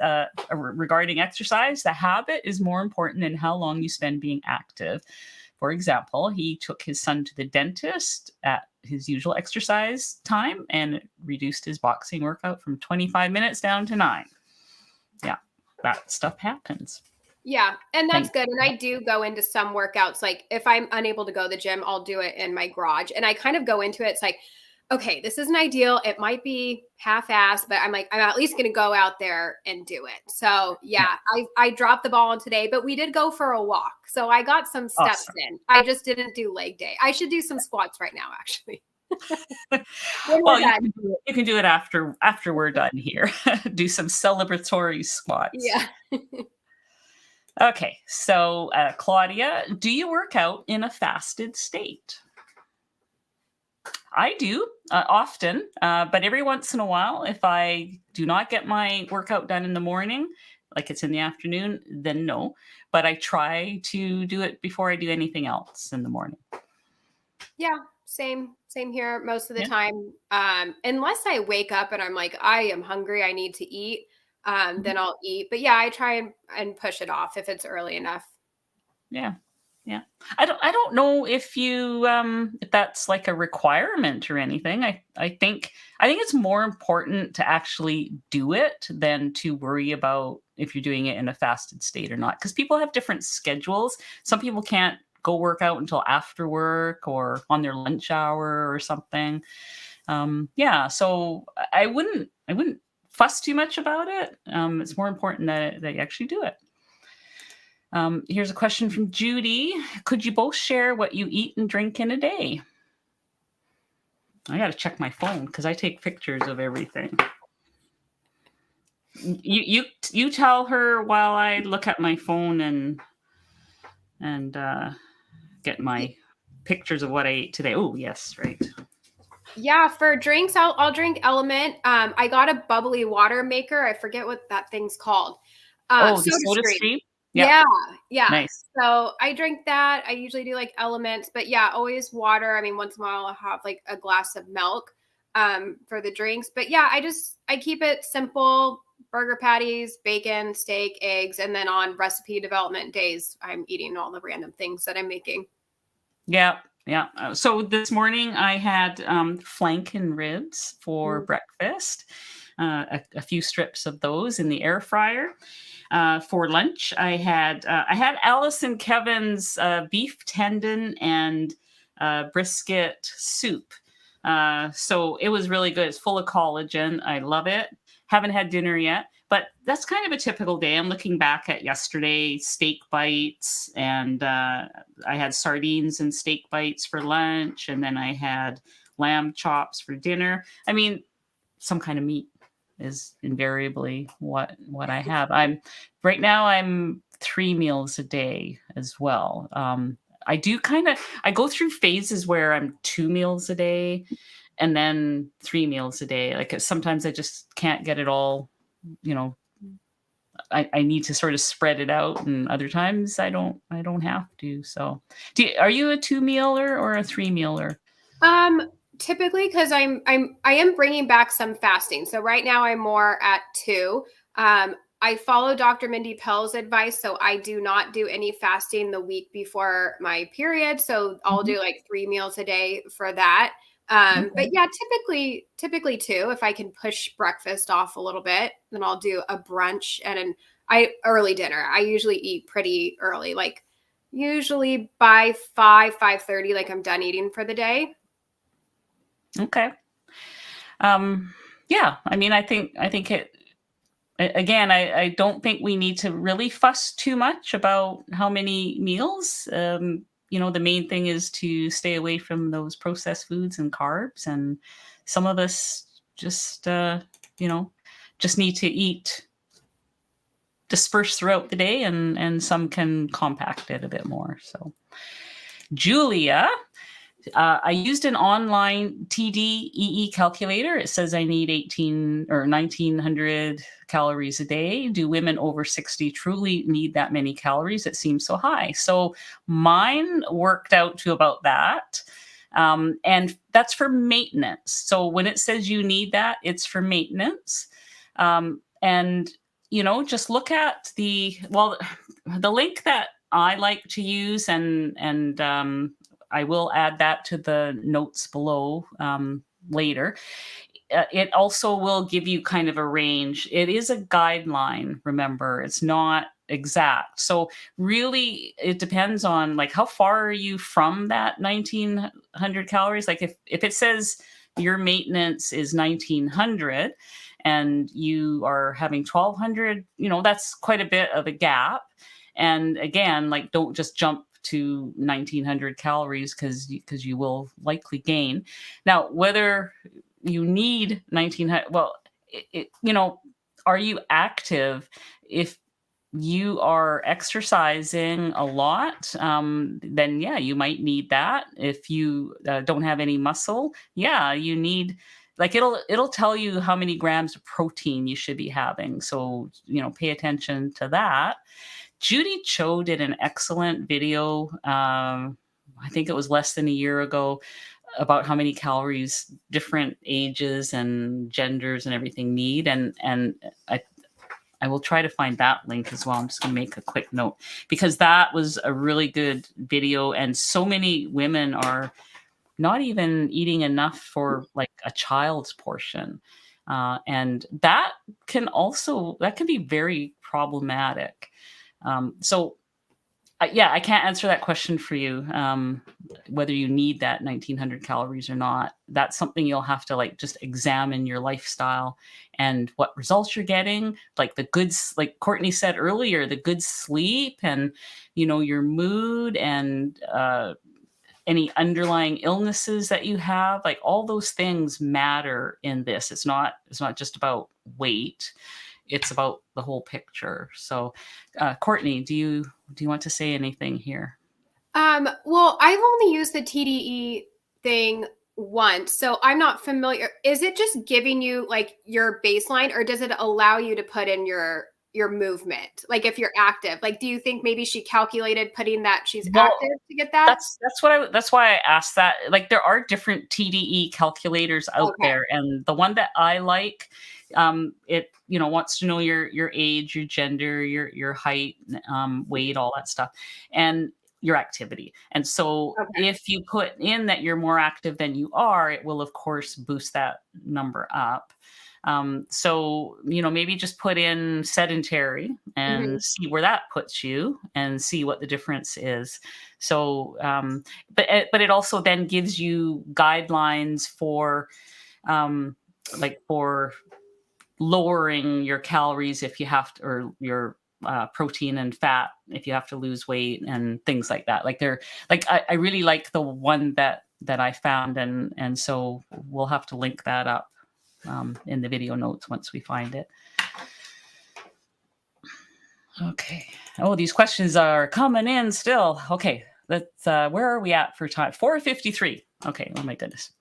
regarding exercise, the habit is more important than how long you spend being active. For example, he took his son to the dentist at his usual exercise time and reduced his boxing workout from 25 minutes down to 9. Yeah, that stuff happens. Yeah, and that's Thank good, and I do go into some workouts, like, if I'm unable to go to the gym, I'll do it in my garage, and I kind of go into it, it's like, "Okay, this isn't ideal, it might be half-assed, but I'm like, I'm at least gonna go out there and do it." So, Yeah, yeah, I dropped the ball on today, but we did go for a walk, so I got some steps awesome. in. I just didn't do leg day. I should do some squats right now, actually. When we're Well, done. you can do it after we're done here. Do some celebratory squats. Yeah. Okay, so Claudia, do you work out in a fasted state? I do often, but every once in a while, if I do not get my workout done in the morning, like it's in the afternoon, then no. But I try to do it before I do anything else in the morning. Yeah, same here most of the Yeah. time. Unless I wake up and I'm like, I am hungry, I need to eat, Mhm. then I'll eat. But yeah, I try and push it off if it's early enough. Yeah. Yeah. I don't know if you if that's like a requirement or anything. I think it's more important to actually do it than to worry about if you're doing it in a fasted state or not, because people have different schedules. Some people can't go work out until after work or on their lunch hour or something. Yeah, so I wouldn't fuss too much about it. It's more important that you actually do it. Here's a question from Judy. Could you both share what you eat and drink in a day? I got to check my phone because I take pictures of everything. You tell her while I look at my phone and get my pictures of what I ate today. Oh yes, right. Yeah, for drinks, I'll drink Element. I got a bubbly water maker. I forget what that thing's called. Oh, the Soda Soda Stream. Stream. Yep, Yeah, yeah. nice. So I drink that. I usually do like Elements, but yeah, always water. I mean, once in a while I'll have like a glass of milk for the drinks. But yeah, I keep it simple. Burger patties, bacon, steak, eggs, and then on recipe development days, I'm eating all the random things that I'm making. Yeah, yeah. So this morning I had flank and ribs for Mm. breakfast. A few strips of those in the air fryer. For lunch, I had Alice and Kevin's beef tendon and brisket soup. So it was really good. It's full of collagen. I love it. Haven't had dinner yet, but that's kind of a typical day. I'm looking back at yesterday, steak bites, and I had sardines and steak bites for lunch, and then I had lamb chops for dinner. I mean, some kind of meat is invariably what I have. I'm 3 meals a day as well. I go through phases where I'm 2 meals a day and then 3 meals a day. Like sometimes I just can't get it all, you know, I need to sort of spread it out, and other times I don't have to. So are you a 2 mealer or a 3 mealer? Um, Typically, because I am bringing back some fasting. So right now I'm more at two. I follow Dr. Mindy Pell's advice, so I do not do any fasting the week before my period. So I'll Mhm. do like 3 meals a day for that. But Okay. yeah, typically two. If I can push breakfast off a little bit, then I'll do a brunch and an I early dinner. I usually eat pretty early, like usually by 5:30, like I'm done eating for the day. Okay. Um, yeah, I mean, I think again, I don't think we need to really fuss too much about how many meals. the main thing is to stay away from those processed foods and carbs. And some of us just, just need to eat dispersed throughout the day, and some can compact it a bit more. So Julia, I used an online TDEE calculator. It says I need 18 or 1900 calories a day. Do women over 60 truly need that many calories? It seems so high. So mine worked out to about that. And that's for maintenance. So when it says you need that, it's for maintenance. And, just look at the link that I like to use, and I will add that to the notes below later. It also will give you kind of a range. It is a guideline, remember, it's not exact. So really, it depends on like how far are you from that 1900 calories. Like if it says your maintenance is 1900 and you are having 1200, that's quite a bit of a gap. And again, like don't just jump to 1900 calories because you will likely gain. Now, whether you need 1900, well, are you active? If you are exercising a lot, then yeah, you might need that. If you don't have any muscle, yeah, you need, like it'll tell you how many grams of protein you should be having. So, pay attention to that. Judy Cho did an excellent video. I think it was less than a year ago, about how many calories different ages and genders and everything need. And I will try to find that link as well. I'm just going to make a quick note because that was a really good video. And so many women are not even eating enough for like a child's portion. And that can be very problematic. So I can't answer that question for you, whether you need that 1900 calories or not. That's something you'll have to like just examine your lifestyle and what results you're getting, like like Courtney said earlier, the good sleep and, your mood and any underlying illnesses that you have, like all those things matter in this. It's not just about weight. It's about the whole picture. So, Courtney, do you want to say anything here? Well, I've only used the TDE thing once, so I'm not familiar. Is it just giving you like your baseline, or does it allow you to put in your movement? Like if you're active, like do you think maybe she calculated putting that she's active to get that? That's why I asked that. Like there are different TDE calculators out there, and the one that I like, it wants to know your age, your gender, your height, weight, all that stuff, and your activity. And so if you put in that you're more active than you are, it will of course boost that number up. So maybe just put in sedentary and see where that puts you and see what the difference is. So but it also then gives you guidelines for for lowering your calories if you have to, or your protein and fat if you have to lose weight and things like that. Like I really like the one that I found, and so we'll have to link that up in the video notes once we find it. Okay. Oh, these questions are coming in still. Okay, let's. Where are we at for time? 4:53. Okay. Oh my goodness.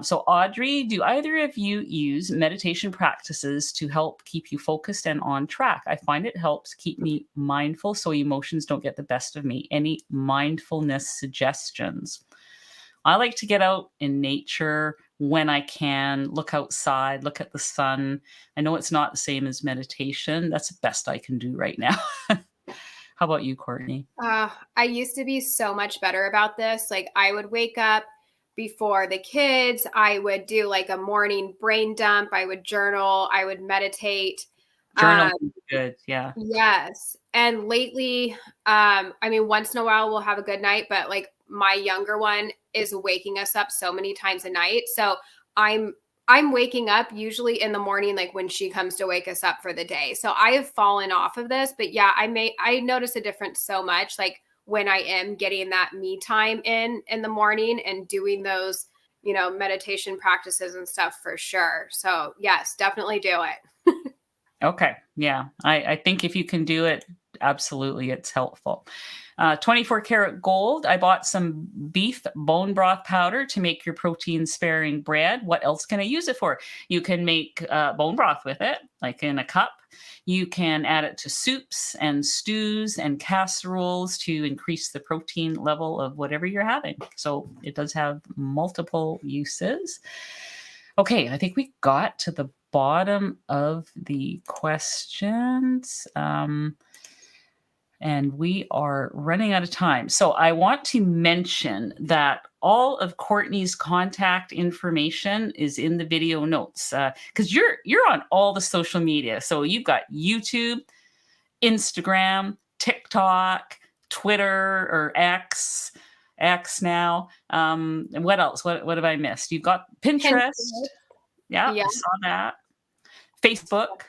So Audrey, do either of you use meditation practices to help keep you focused and on track? I find it helps keep me mindful so emotions don't get the best of me. Any mindfulness suggestions? I like to get out in nature when I can, look outside, look at the sun. I know it's not the same as meditation. That's the best I can do right now. How about you, Courtney? I used to be so much better about this. Like I would wake up before the kids. I would do like a morning brain dump. I would journal. I would meditate. Journal good. Yeah. Yes. And lately, once in a while we'll have a good night, but like my younger one is waking us up so many times a night. So I'm waking up usually in the morning, like when she comes to wake us up for the day. So I have fallen off of this, but yeah, I notice a difference so much. Like when I am getting that me time in the morning and doing those, meditation practices and stuff for sure. So yes, definitely do it. Okay. Yeah. I think if you can do it, absolutely, it's helpful. 24 karat gold. I bought some beef bone broth powder to make your protein sparing bread. What else can I use it for? You can make bone broth with it, like in a cup. You can add it to soups and stews and casseroles to increase the protein level of whatever you're having. So it does have multiple uses. Okay, I think we got to the bottom of the questions. And we are running out of time. So I want to mention that all of Courtney's contact information is in the video notes, because you're on all the social media. So you've got YouTube, Instagram, TikTok, Twitter or X now. And what else? What have I missed? You've got Pinterest. Yeah, I saw that. Facebook.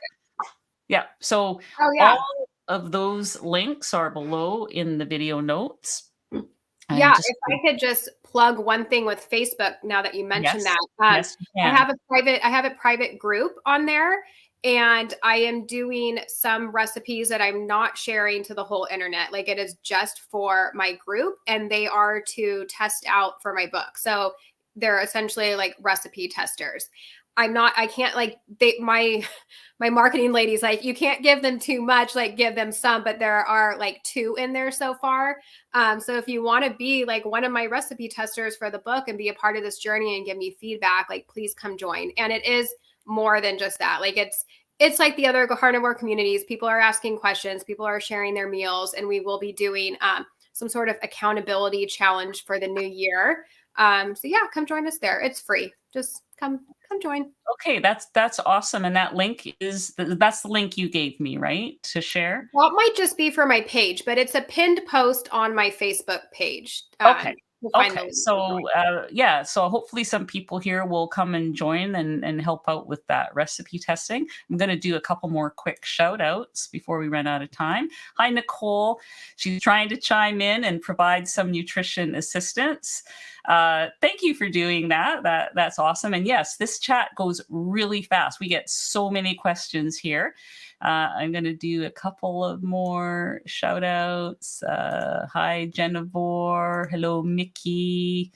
Yeah. So all of those links are below in the video notes. Yeah, if I could just plug one thing with Facebook now that you mentioned that. Yes, you can. I have a private group on there, and I am doing some recipes that I'm not sharing to the whole internet. Like, it is just for my group, and they are to test out for my book. So they're essentially like recipe testers. I can't my marketing lady's like, you can't give them too much, like give them some, but there are like 2 in there so far. So if you want to be like one of my recipe testers for the book and be a part of this journey and give me feedback, like please come join. And it is more than just that. Like it's like the other carnivore communities. People are asking questions, people are sharing their meals, and we will be doing some sort of accountability challenge for the new year. So yeah, come join us there. It's free. Just come join. Okay, that's awesome. And that link that's the link you gave me, right? To share? Well, it might just be for my page, but it's a pinned post on my Facebook page. Okay. Okay. So so hopefully some people here will come and join and help out with that recipe testing. I'm going to do a couple more quick shout outs before we run out of time. Hi, Nicole. She's trying to chime in and provide some nutrition assistance. Thank you for doing that. That's awesome. And yes, this chat goes really fast. We get so many questions here. I'm going to do a couple of more shout outs. Hi, Carnivore. Hello, Mickey.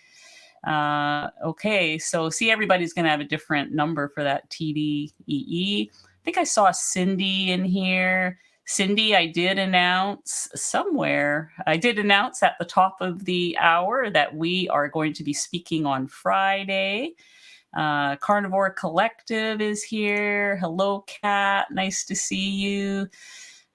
Okay, so see, everybody's going to have a different number for that TDEE. I think I saw Cindy in here. Cindy, I did announce somewhere. I did announce at the top of the hour that we are going to be speaking on Friday. Carnivore Collective is here. Hello, Kat. Nice to see you.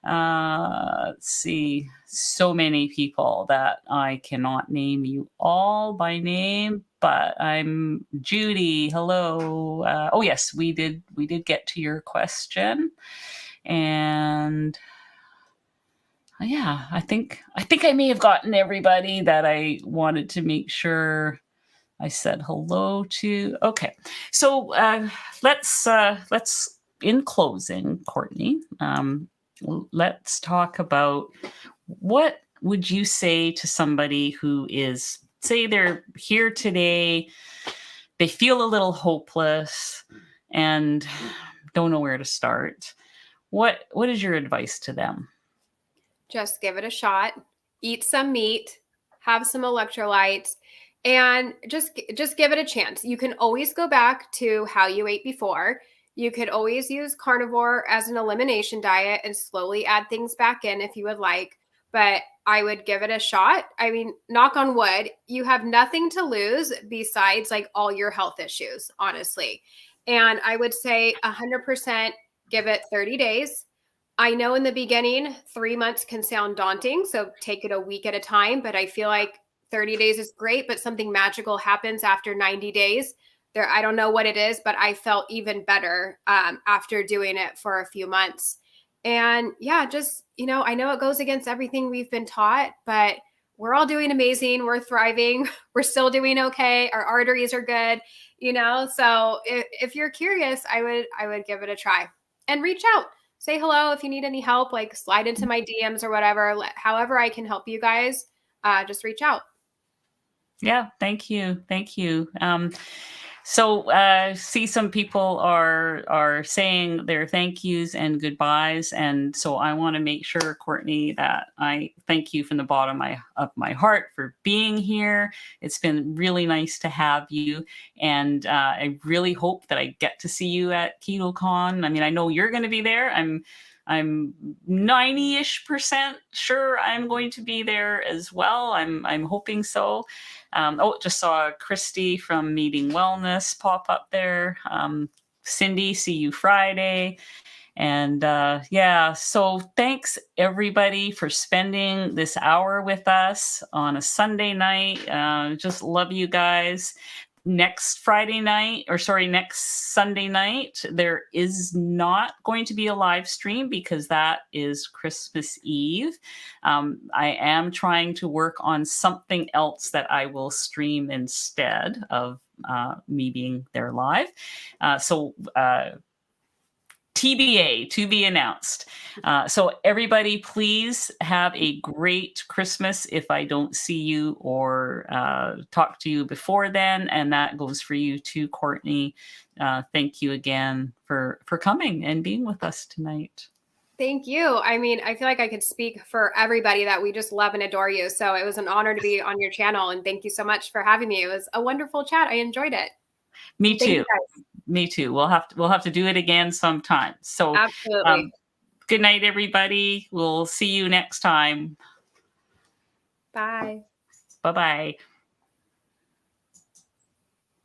Let's see. So many people that I cannot name you all by name, but I'm Judy. Hello. Oh yes, we did get to your question. And yeah, I think I may have gotten everybody that I wanted to make sure I said hello to. Okay, so let's in closing, Courtney, let's talk about what would you say to somebody who is, say they're here today, they feel a little hopeless and don't know where to start. What is your advice to them? Just give it a shot, eat some meat, have some electrolytes, and just give it a chance. You can always go back to how you ate before. You could always use carnivore as an elimination diet and slowly add things back in if you would like, but I would give it a shot. I mean, knock on wood, you have nothing to lose besides like all your health issues, honestly. And I would say 100% give it 30 days. I know in the beginning, 3 months can sound daunting, so take it a week at a time, but I feel like 30 days is great, but something magical happens after 90 days. I don't know what it is, but I felt even better after doing it for a few months. And yeah, just, I know it goes against everything we've been taught, but we're all doing amazing. We're thriving. We're still doing okay. Our arteries are good, so if you're curious, I would give it a try and reach out. Say hello if you need any help, like slide into my DMs or whatever, however I can help you guys. just reach out. Yeah, thank you. Thank you. So see, some people are saying their thank yous and goodbyes, and so I want to make sure, Courtney, that I thank you from the bottom of my heart for being here. It's been really nice to have you, and I really hope that I get to see you at KetoCon. I mean, I know you're going to be there. I'm 90-ish% sure I'm going to be there as well. I'm hoping so. Just saw Christy from Meeting Wellness pop up there. Cindy, see you Friday. And yeah, so thanks everybody for spending this hour with us on a Sunday night. Just love you guys. Next Sunday night, there is not going to be a live stream because that is Christmas Eve. I am trying to work on something else that I will stream instead of me being there live. So TBA, to be announced. So everybody, please have a great Christmas if I don't see you or talk to you before then. And that goes for you too, Courtney. Thank you again for coming and being with us tonight. Thank you. I mean, I feel like I could speak for everybody that we just love and adore you. So it was an honor to be on your channel. And thank you so much for having me. It was a wonderful chat. I enjoyed it. Me too. Me too. We'll have to do it again sometime. So absolutely. Good night, everybody. We'll see you next time. Bye. Bye-bye.